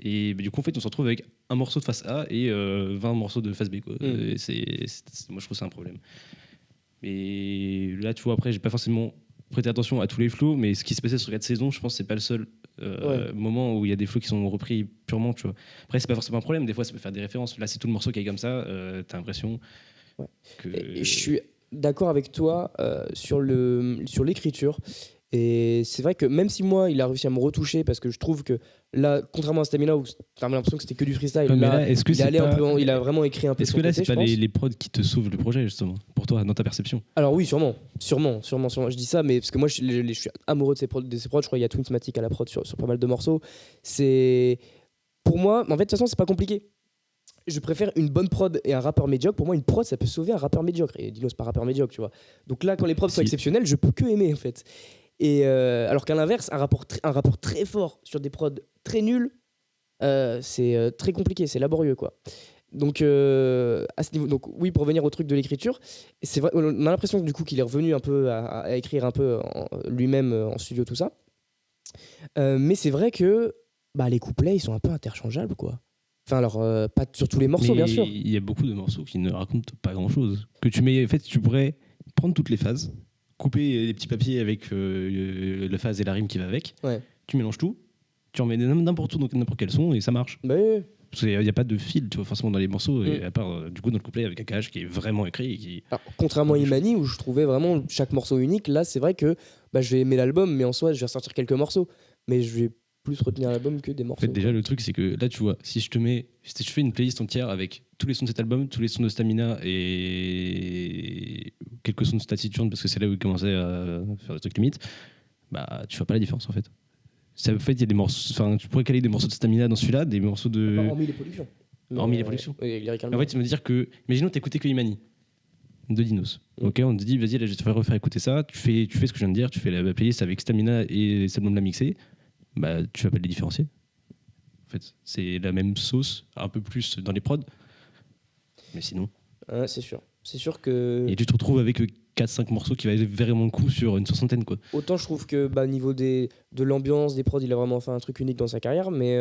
Et du coup, en fait, on se retrouve avec un morceau de face A et 20 morceaux de face B, quoi. Moi, je trouve que c'est un problème. Mais là, tu vois, après, j'ai pas forcément prêté attention à tous les flows, mais ce qui se passait sur 4 saisons, je pense que c'est pas le seul moment où il y a des flows qui sont repris purement, tu vois. Après, c'est pas forcément un problème. Des fois, ça peut faire des références. Là, c'est tout le morceau qui est comme ça. T'as l'impression que. Et je suis d'accord avec toi sur l'écriture. Et c'est vrai que même si moi, il a réussi à me retoucher, parce que je trouve que là, contrairement à Stamina, où t'avais l'impression que c'était que du freestyle, il a vraiment écrit un peu. Est-ce que là, c'est pas les prods qui te sauvent le projet, justement, pour toi, dans ta perception? Alors oui, sûrement. Je dis ça, mais parce que moi, je suis amoureux de ces prods. Je crois qu'il y a Twinsmatic à la prod sur pas mal de morceaux. C'est pour moi, en fait, de toute façon, c'est pas compliqué. Je préfère une bonne prod et un rappeur médiocre. Pour moi, une prod, ça peut sauver un rappeur médiocre. Et Dino, c'est pas un rappeur médiocre, tu vois. Donc là, quand les prods sont exceptionnels, je peux que aimer, en fait. Et alors qu'à l'inverse, un rapport très fort sur des prods très nuls, c'est très compliqué, c'est laborieux, quoi. Donc à ce niveau, donc oui, pour revenir au truc de l'écriture, c'est vrai, on a l'impression du coup qu'il est revenu un peu à écrire un peu lui-même en studio, tout ça. Mais c'est vrai que les couplets, ils sont un peu interchangeables, quoi. Enfin, alors pas sur tous les morceaux, bien sûr. Il y a beaucoup de morceaux qui ne racontent pas grand-chose. Que tu mets, en fait, tu pourrais prendre toutes les phases, couper les petits papiers avec la phase et la rime qui va avec, tu mélanges tout, tu en mets n'importe où, donc n'importe quel son, et ça marche. Ouais. Parce qu'il n'y a pas de fil, tu vois, forcément dans les morceaux, et à part du coup dans le couplet avec Akash qui est vraiment écrit. Alors, contrairement à Imani, où je trouvais vraiment chaque morceau unique, là c'est vrai que je vais aimer l'album, mais en soi je vais ressortir quelques morceaux, mais je vais plus retenir l'album que des morceaux. En fait, déjà, le truc, c'est que là, tu vois, si je fais une playlist entière avec tous les sons de cet album, tous les sons de Stamina et quelques sons de Statitude, parce que c'est là où il commençait à faire des trucs limites, tu fais pas la différence en fait. Ça, en fait, il y a des morceaux, enfin, tu pourrais caler des morceaux de Stamina dans celui-là, des morceaux de. Hormis les productions. Hormis les productions. Lyricalement. En fait, tu me dire que, imaginons, t'écoutais que Imani de Dinos. Ok, on te dit, vas-y, là, je vais te faire refaire écouter ça. Tu fais ce que je viens de dire, tu fais la playlist avec Stamina et cet album la mixer. Tu vas pas les différencier. En fait, c'est la même sauce, un peu plus dans les prods. Mais sinon. C'est sûr. C'est sûr que. Et tu te retrouves avec 4-5 morceaux qui valaient vraiment le coup sur une 60aine, quoi. Autant je trouve que au niveau de l'ambiance, des prods, il a vraiment fait un truc unique dans sa carrière, mais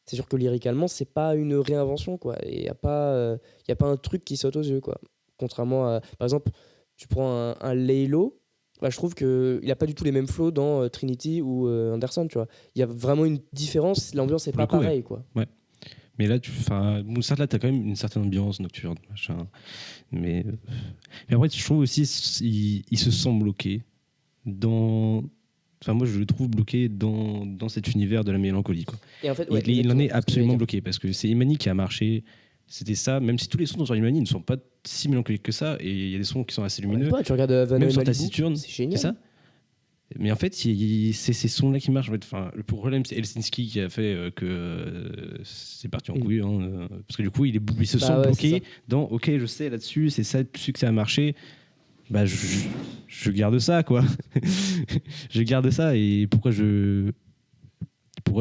c'est sûr que lyricalement, c'est pas une réinvention, quoi. Et il n'y a pas un truc qui saute aux yeux, quoi. Contrairement à. Par exemple, tu prends un Laylo. Je trouve qu'il n'a pas du tout les mêmes flows dans Trinity ou Anderson, tu vois. Il y a vraiment une différence, l'ambiance n'est pas pareille, quoi. Ouais. Mais là, certes, là, tu as quand même une certaine ambiance nocturne, machin. Mais après, je trouve aussi il se sent bloqué dans Enfin, moi, je le trouve bloqué dans cet univers de la mélancolie, quoi. Et en fait, Il en est absolument dire. bloqué parce que c'est Imani qui a marché. C'était ça, même si tous les sons sur Imani ne sont pas si mélancoliques que ça, et il y a des sons qui sont assez lumineux. Ouais, tu regardes Havana Même et sur Malibu, Taciturne, c'est génial. c'est ça. Mais en fait, c'est ces sons-là qui marchent. En fait. Enfin, le problème, c'est Helsinki qui a fait que c'est parti en couille. Hein, parce que du coup, il se sent bloqué dans OK, je sais là-dessus, c'est ça dessus que ça a marché. Bah, je garde ça, quoi. Je garde ça. Et pourquoi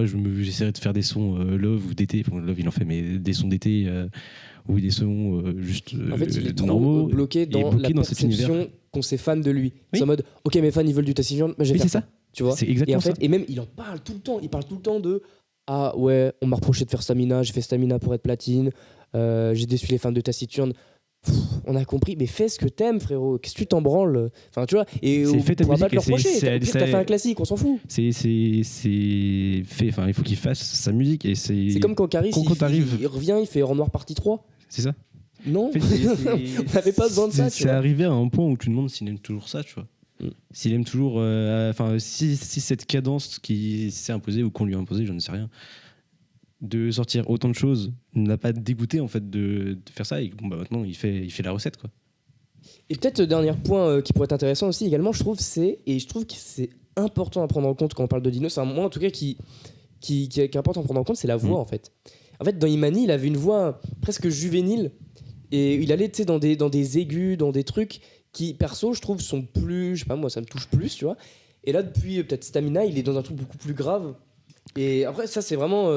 j'essaierais de faire des sons Love ou d'été. Enfin, Love, il en fait, mais des sons d'été ou des sons juste en fait, il est trop normaux. bloqué dans la perception qu'ont ses fans de lui. Oui. C'est en mode, OK, mes fans, ils veulent du Taciturne, mais je vais faire ça. Tu vois. C'est exactement ça. Et même, il en parle tout le temps. Il parle tout le temps de ah ouais, on m'a reproché de faire Stamina, j'ai fait Stamina pour être platine, j'ai déçu les fans de Taciturne. On a compris, mais fais ce que t'aimes, frérot. Qu'est-ce que tu t'en branles? Enfin, tu vois. Et on pourra pas te le reprocher. T'as fait un classique, on s'en fout. C'est fait. Enfin, il faut qu'il fasse sa musique et c'est comme quand Caris, il revient, il fait En Noir partie 3. C'est ça. Non, on n'avait pas besoin de ça. C'est arrivé à un point où tu te demandes s'il aime toujours ça, tu vois. S'il aime toujours, enfin, si cette cadence qui s'est imposée ou qu'on lui a imposée, je ne sais rien, de sortir autant de choses n'a pas dégoûté en fait de faire ça. Et bon, bah, maintenant, il fait la recette, quoi. Et peut-être le dernier point qui pourrait être intéressant aussi également, je trouve que c'est important à prendre en compte quand on parle de Dino. C'est un moment en tout cas qui est important à prendre en compte, c'est la voix en fait. En fait, dans Imani, il avait une voix presque juvénile et il allait dans des aigus, dans des trucs qui, perso, je trouve, sont plus, je sais pas moi, ça me touche plus, tu vois. Et là, depuis peut-être Stamina, il est dans un truc beaucoup plus grave. Et après, ça, c'est vraiment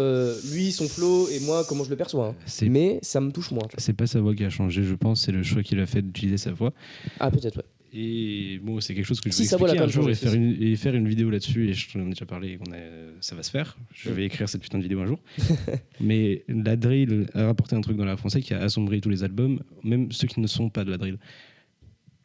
lui, son flow, et moi, comment je le perçois. Hein. Mais ça me touche moins. C'est pas sa voix qui a changé, je pense, c'est le choix qu'il a fait d'utiliser sa voix. Ah, peut-être, ouais. Et bon, c'est quelque chose que je vais expliquer un jour et faire une vidéo là-dessus, et je t'en ai déjà parlé, ça va se faire. Je vais écrire cette putain de vidéo un jour. Mais la drill a rapporté un truc dans la français qui a assombri tous les albums, même ceux qui ne sont pas de la drill.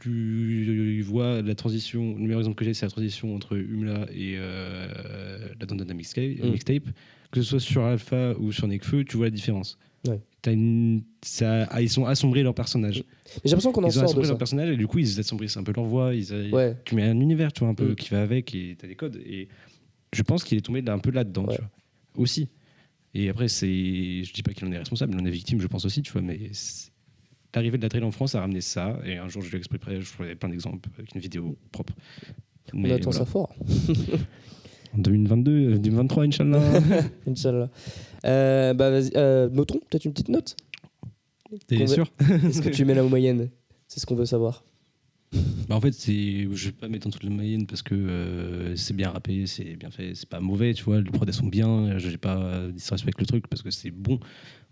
Tu vois la transition, le meilleur exemple que j'ai, c'est la transition entre Umla et la Dandana mixtape. Que ce soit sur Alpha ou sur Nekfeu, tu vois la différence. Ouais. Ils ont assombré leur personnage. Mais j'ai l'impression qu'on en sort de ça. Ils ont assombré leur personnage et du coup ils assombrissent un peu leur voix. Tu mets un univers, tu vois, un peu qui va avec et t'as des codes. Et je pense qu'il est tombé un peu là-dedans, tu vois, aussi. Et après, je dis pas qu'il en est responsable, il en est victime, je pense aussi, tu vois, mais l'arrivée de la drill en France a ramené ça. Et un jour, je l'expliquerai, je ferai plein d'exemples avec une vidéo propre. On attend ça fort. En 2022, 2023, Inch'Allah. Inch'Allah. Vas-y, notons peut-être une petite note. T'es sûr? Est-ce que tu mets la moyenne? C'est ce qu'on veut savoir. En fait, je vais pas mettre en toute la moyenne parce que c'est bien rappé, c'est bien fait, c'est pas mauvais, tu vois, les prods sont bien, je n'ai pas disrespect le truc parce que c'est bon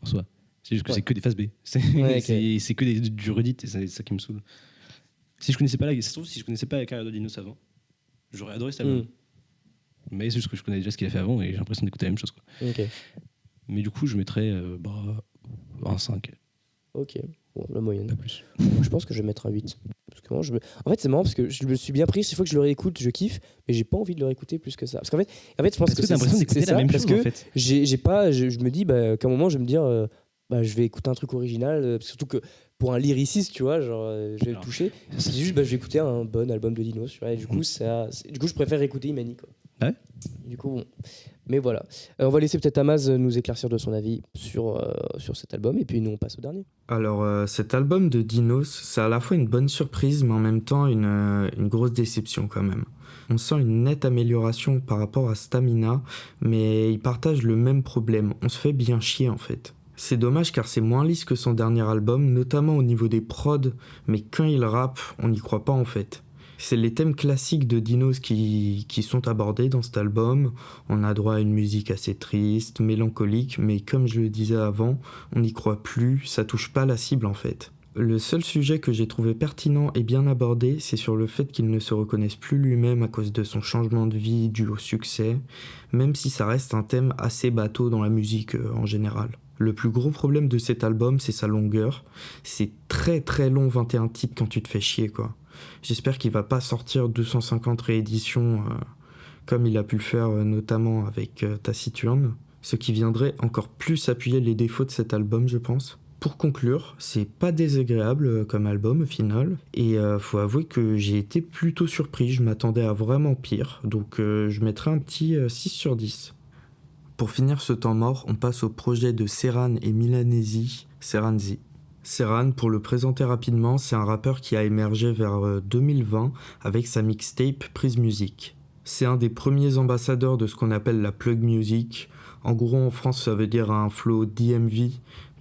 en soi. C'est juste que c'est que des phases B. C'est que du redit et c'est ça qui me saoule. Si je connaissais pas la carrière de Dinos avant, j'aurais adoré cet album. Mais c'est juste que je connais déjà ce qu'il a fait avant et j'ai l'impression d'écouter la même chose, quoi. Mais du coup, je mettrais un 5. Ok, bon, la moyenne. Pas plus. Je pense que je vais mettre un 8. Parce que moi, en fait, c'est marrant parce que je me suis bien pris. Chaque fois que je le réécoute, je kiffe, mais j'ai pas envie de le réécouter plus que ça. Parce qu'en fait, je pense que t'as l'impression d'écouter la même chose, en fait. Je me dis qu'à un moment, je vais me dire, je vais écouter un truc original. Surtout que pour un lyriciste, tu vois, genre, je vais le toucher. C'est juste, je vais écouter un bon album de Dinos. Tu vois, et du coup, je préfère écouter Imani, quoi. Ouais. Du coup, bon. Mais voilà. On va laisser peut-être Amaz nous éclaircir de son avis sur cet album et puis nous on passe au dernier. Alors cet album de Dinos, c'est à la fois une bonne surprise mais en même temps une grosse déception quand même. On sent une nette amélioration par rapport à Stamina, mais il partage le même problème. On se fait bien chier en fait. C'est dommage car c'est moins lisse que son dernier album, notamment au niveau des prods, mais quand il rappe, on n'y croit pas en fait. C'est les thèmes classiques de Dinos qui sont abordés dans cet album. On a droit à une musique assez triste, mélancolique, mais comme je le disais avant, on n'y croit plus, ça touche pas la cible en fait. Le seul sujet que j'ai trouvé pertinent et bien abordé, c'est sur le fait qu'il ne se reconnaisse plus lui-même à cause de son changement de vie dû au succès, même si ça reste un thème assez bateau dans la musique en général. Le plus gros problème de cet album, c'est sa longueur. C'est très très long, 21 titres quand tu te fais chier, quoi. J'espère qu'il va pas sortir 250 rééditions comme il a pu le faire notamment avec Taciturne, ce qui viendrait encore plus appuyer les défauts de cet album, je pense. Pour conclure, c'est pas désagréable comme album au final, et faut avouer que j'ai été plutôt surpris, je m'attendais à vraiment pire, donc je mettrai un petit 6 sur 10. Pour finir ce temps mort, on passe au projet de Serran et Milanesi, Serranzi. Serran, pour le présenter rapidement, c'est un rappeur qui a émergé vers 2020 avec sa mixtape Prise Music. C'est un des premiers ambassadeurs de ce qu'on appelle la plug music. En gros, en France, ça veut dire un flow DMV,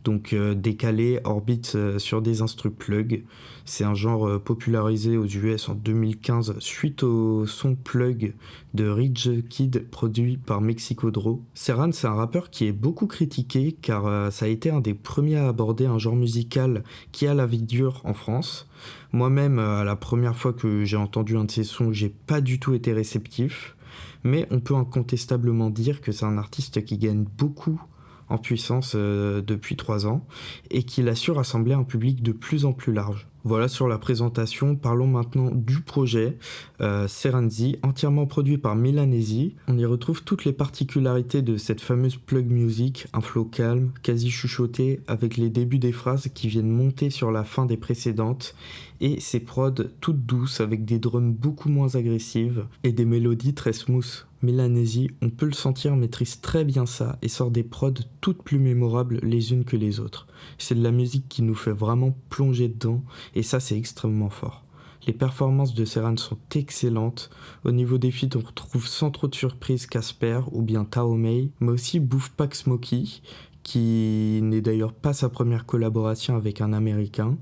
donc décalé, orbite sur des instrus plug. C'est un genre popularisé aux US en 2015 suite au son plug de Rich Kid produit par Mexico Draw. Serran, c'est un rappeur qui est beaucoup critiqué car ça a été un des premiers à aborder un genre musical qui a la vie dure en France. Moi-même, la première fois que j'ai entendu un de ses sons, j'ai pas du tout été réceptif. Mais on peut incontestablement dire que c'est un artiste qui gagne beaucoup en puissance depuis 3 ans et qu'il a su rassembler un public de plus en plus large. Voilà sur la présentation, parlons maintenant du projet Serranzi, entièrement produit par Milanesi. On y retrouve toutes les particularités de cette fameuse plug music, un flow calme, quasi chuchoté, avec les débuts des phrases qui viennent monter sur la fin des précédentes, et ses prods toutes douces avec des drums beaucoup moins agressives et des mélodies très smooth. Milanesi, on peut le sentir, maîtrise très bien ça et sort des prods toutes plus mémorables les unes que les autres. C'est de la musique qui nous fait vraiment plonger dedans et ça c'est extrêmement fort. Les performances de Serran sont excellentes. Au niveau des feats, on retrouve sans trop de surprise Casper ou bien Taomei, mais aussi Boufpak Smokey, qui n'est d'ailleurs pas sa première collaboration avec un américain.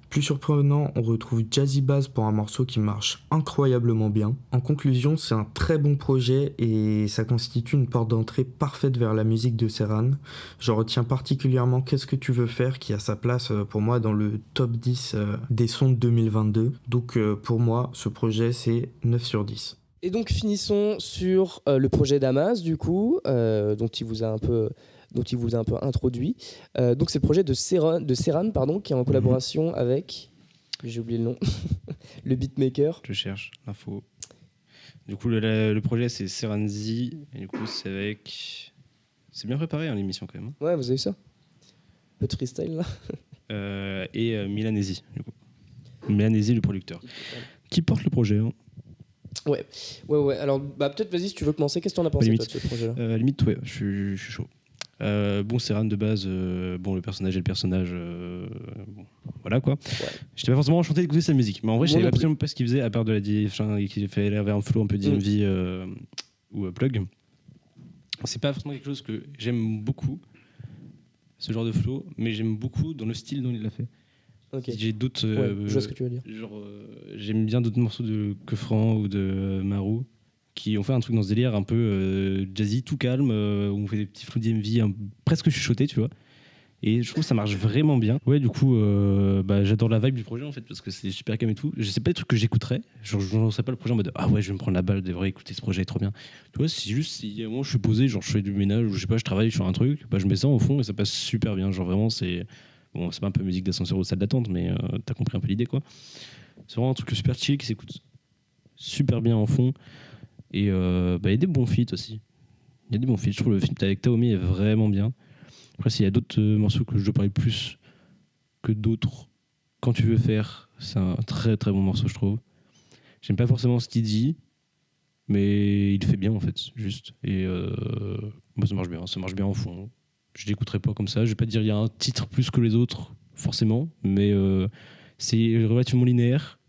Plus surprenant, on retrouve Jazzy Bass pour un morceau qui marche incroyablement bien. En conclusion, c'est un très bon projet et ça constitue une porte d'entrée parfaite vers la musique de Serran. J'en retiens particulièrement Qu'est-ce que tu veux faire qui a sa place pour moi dans le top 10 des sons de 2022. Donc pour moi, ce projet c'est 9 sur 10. Et donc finissons sur le projet Damas du coup, dont il vous a un peu introduit. Donc c'est le projet de Serran, qui est en collaboration avec, j'ai oublié le nom, le beatmaker. Je cherche l'info. Du coup, le projet c'est Serranzi, et du coup c'est avec... C'est bien préparé l'émission quand même. Ouais, vous avez vu ça? Un peu de freestyle là. Et Milanesi, du coup. Milanesi, le producteur. Qui porte le projet Ouais. Alors, peut-être, vas-y, si tu veux commencer, qu'est-ce que t'en as pensé, toi, de ce projet-là? Limite, ouais, je suis chaud. Serran de base, le personnage est le personnage, voilà quoi. Ouais. J'étais pas forcément enchanté d'écouter sa musique, mais en vrai, je savais absolument pas ce qu'il faisait à part de qu'il avait un flow un peu DMV ou plug. C'est pas forcément quelque chose que j'aime beaucoup, ce genre de flow, mais j'aime beaucoup dans le style dont il l'a fait. Okay. J'ai d'autres. Je vois ce que tu veux dire. J'aime bien d'autres morceaux de Keufran ou de Marou qui ont fait un truc dans ce délire un peu jazzy, tout calme, où on fait des petits flows DMV presque chuchotés, tu vois. Et je trouve que ça marche vraiment bien. Ouais, du coup, j'adore la vibe du projet en fait, parce que c'est super calme et tout. Je sais pas des trucs que j'écouterais. Je ne sais pas le projet en mode ah ouais, je vais me prendre la balle, devrais écouter ce projet, trop bien. Tu vois, c'est juste si à un moment je suis posé, genre je fais du ménage, ou je sais pas, je travaille sur un truc, je mets ça au fond et ça passe super bien. Genre vraiment, c'est. Bon, c'est pas un peu musique d'ascenseur ou salle d'attente, mais t'as compris un peu l'idée, quoi. C'est vraiment un truc super chill qui s'écoute super bien en fond. Et il y a des bons feats aussi. Il y a des bons feats. Je trouve le film avec Taomi est vraiment bien. Après, s'il y a d'autres morceaux que je dois parler plus que d'autres, Quand tu veux faire, c'est un très très bon morceau, je trouve. J'aime pas forcément ce qu'il dit, mais il fait bien en fait, juste. Et ça marche bien en fond. Je l'écouterai pas comme ça. Je vais pas dire il y a un titre plus que les autres, forcément, mais c'est relativement linéaire,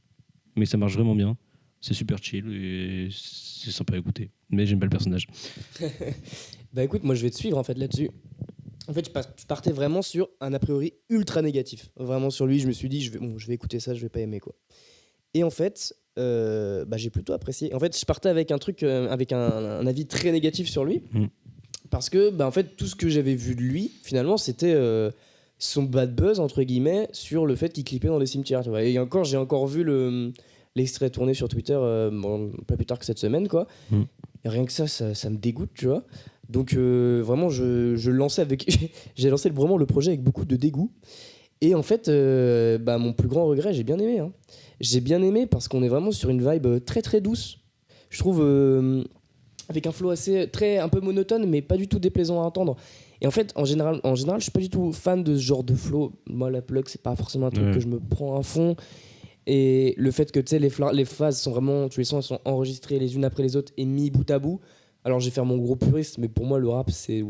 mais ça marche vraiment bien. C'est super chill et c'est sympa à écouter. Mais j'aime pas le personnage. Bah écoute, moi je vais te suivre en fait là-dessus. En fait, je partais vraiment sur un a priori ultra négatif. Vraiment sur lui, je me suis dit, je vais écouter ça, je vais pas aimer quoi. Et en fait, j'ai plutôt apprécié. En fait, je partais avec un truc, avec un avis très négatif sur lui. Parce que, en fait, tout ce que j'avais vu de lui, finalement, c'était son bad buzz, entre guillemets, sur le fait qu'il clippait dans les cimetières. Tu vois. Et encore, j'ai encore vu l'extrait tourné sur Twitter, pas plus tard que cette semaine, quoi. Et rien que ça me dégoûte, tu vois. Donc, vraiment, je lançais j'ai lancé vraiment le projet avec beaucoup de dégoût. Et en fait, mon plus grand regret, j'ai bien aimé. J'ai bien aimé parce qu'on est vraiment sur une vibe très, très douce. Je trouve... avec un flow un peu monotone, mais pas du tout déplaisant à entendre. Et en fait, en général, je suis pas du tout fan de ce genre de flow. Moi, la plug, c'est pas forcément un truc que je me prends à fond. Et le fait que, tu sais, les phases sont vraiment, tous les sons, elles sont enregistrés les unes après les autres et mis bout à bout. Alors, je vais faire mon gros puriste, mais pour moi, le rap, c'est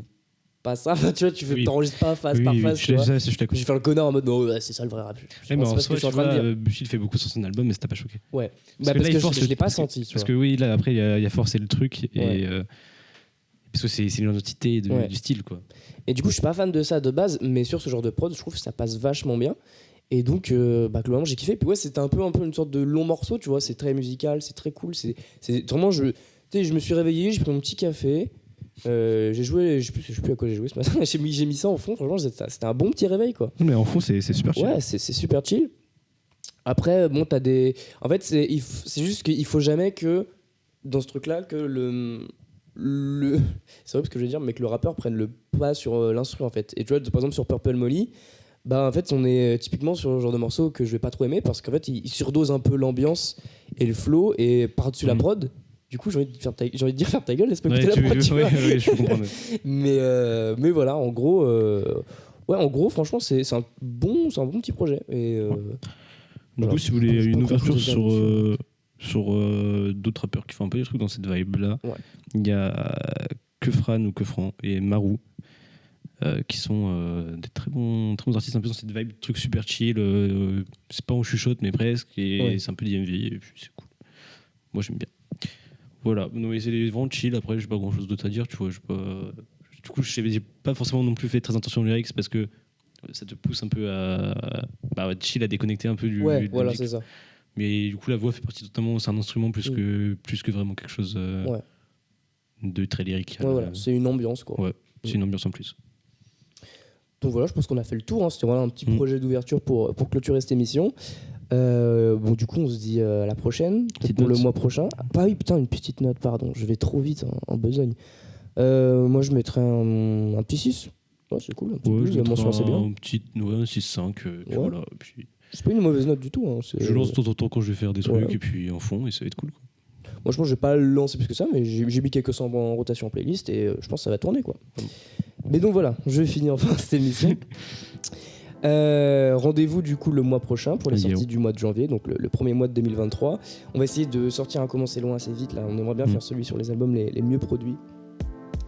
pas ça. Tu vois, t'enregistres pas phase par phase. Je vais faire le connard en mode, non, ouais, c'est ça le vrai rap. Mais en soi, tu vois, Bushido fait beaucoup sur son album, mais ça t'a pas choqué. Ouais. Parce que je l'ai pas senti. Parce que oui, là, après, il y a forcé le truc. Et parce que c'est l'identité du style, quoi. Et du coup, je suis pas fan de ça de base, mais sur ce genre de prod, je trouve que ça passe vachement bien. Et donc, globalement, j'ai kiffé. Puis ouais, c'était un peu une sorte de long morceau, tu vois. C'est très musical, c'est très cool. C'est vraiment, je me suis réveillé, j'ai pris mon petit café. J'ai joué, je sais plus à quoi j'ai joué ce matin. j'ai mis ça en fond. Franchement, c'était un bon petit réveil, quoi. Mais en fond, c'est super chill. Ouais, c'est super chill. Après, bon, t'as des. En fait, c'est juste qu'il faut jamais que dans ce truc-là que c'est vrai ce que je veux dire, mais que le rappeur prenne le pas sur l'instru, en fait. Et tu vois, par exemple sur Purple Molly, bah en fait on est typiquement sur le genre de morceau que je vais pas trop aimer parce qu'en fait il surdose un peu l'ambiance et le flow et par-dessus la prod. Du coup j'ai envie de dire ferme ta gueule, laisse-moi écouter la prod, tu vois. Je comprends. mais voilà, en gros franchement c'est un bon petit projet. Et du coup, si vous voulez une ouverture sur d'autres rappeurs qui font un peu des trucs dans cette vibe là, il y a Keufran ou Keufran et Marou, qui sont des très bons artistes un peu dans cette vibe, truc super chill, c'est pas on chuchote mais presque, et c'est un peu d'IMV et puis c'est cool. Moi j'aime bien. Voilà, non, c'est vraiment chill. Après j'ai pas grand chose d'autre à dire, tu vois. Du coup j'ai pas forcément non plus fait très attention aux lyrics parce que ça te pousse un peu à chill, à déconnecter un peu du voilà, musique. c'est ça. Mais du coup la voix fait partie totalement, c'est un instrument plus que vraiment quelque chose de très lyrique. Voilà, c'est une ambiance, quoi. Ouais, c'est une ambiance en plus. Donc voilà, je pense qu'on a fait le tour, hein. C'était voilà un petit projet d'ouverture pour clôturer cette émission. Bon, du coup, on se dit à la prochaine, pour le mois prochain. Ah oui, putain, une petite note, pardon, je vais trop vite en besogne. Moi, je mettrais un petit 6. Ouais, c'est cool, un petit 12, la mention assez bien. Un petit 6-5, voilà. Puis... C'est pas une mauvaise note du tout. Hein. Je lance de temps en temps quand je vais faire des trucs, et puis en fond, et ça va être cool, quoi. Moi, je pense que je vais pas le lancer plus que ça, mais j'ai mis quelques sons en rotation en playlist, et je pense que ça va tourner, quoi. Mais donc voilà, je vais finir enfin cette émission. Rendez-vous du coup le mois prochain pour les sorties du mois de janvier, donc le premier mois de 2023. On va essayer de sortir un Commencer loin assez vite là. On aimerait bien faire celui sur les albums les mieux produits.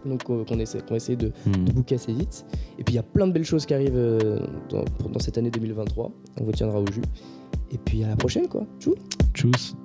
Donc qu'on essaie de booker assez vite. Et puis il y a plein de belles choses qui arrivent dans cette année 2023. On vous tiendra au jus. Et puis à la prochaine, quoi. Tchou. Tchuss.